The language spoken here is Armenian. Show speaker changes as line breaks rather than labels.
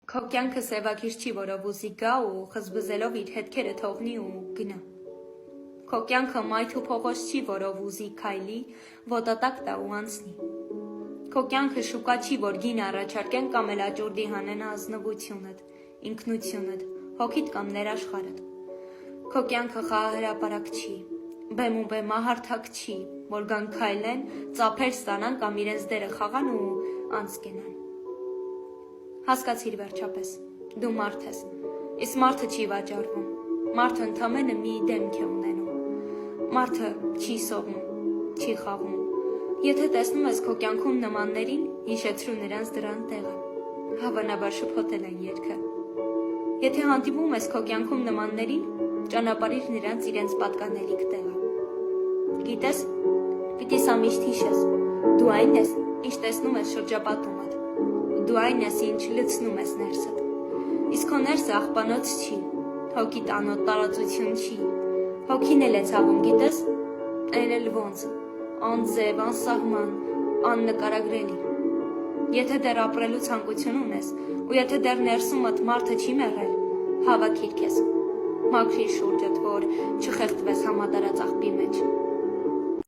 Քո կյանքը սևագիր չի, որով ուզի գա ու խզբզելով իր հետքերը թողնի ու գնա։ Քո կյանքը մայթ ու փողոց չի, որով ուզի քայլի, ոտատակ տա ու անցնի։ Քո կյանքը շուկա չի, որ գին առաջարկեն կամ էլ աճուրդի հանեն ազնվությունդ, ինքնությունդ, հոգիդ կամ ներաշխարհդ։ Քո կյանքը խաղահրապարակ չի, բեմ ու բեմահարթակ չի, որ գան քայլեն, ծափեր ստանան կամ իրենց դերը խաղան ու անց կենան։ Հասկացիր վերջապես, դու մարդ ես, իսկ մարդը չի վաճառվում, մարդը ընդամենը մի դեմք է ունենում, մարդը չի սողում, չի խաղում, եթե տեսնում ես քո կյանքում նմաններին, հիշեցրու նրանց դրան տեղը, հավանաբար շփոթել են երգը, եթե հանդիպում ես քո կյանքում նմաններին, ճանապարհիր նրանց իրենց պատկանելիք տեղը, գիտես, պիտի սա միշտ հիշես, դու այն ես, ինչ տեսնում ես շրջապատումդ, դու այն ես, ինչ լցնում ես ներսդ, իսկ քո ներսը աղբանոց չի, հոգի տանոտ տարածություն չի, հոգին էլ է ցավում, գիտես, այն էլ ոնց, անձև, անսահման, աննկարագրելի, եթե դեռ ապրելու ցանկություն ունես, ու եթե դեռ ներսումդ մարդը չի մեռել, հավաքիր քեզ, մաքրիր շուրջդ, որ չխեղդվես համատարած աղբի մեջ,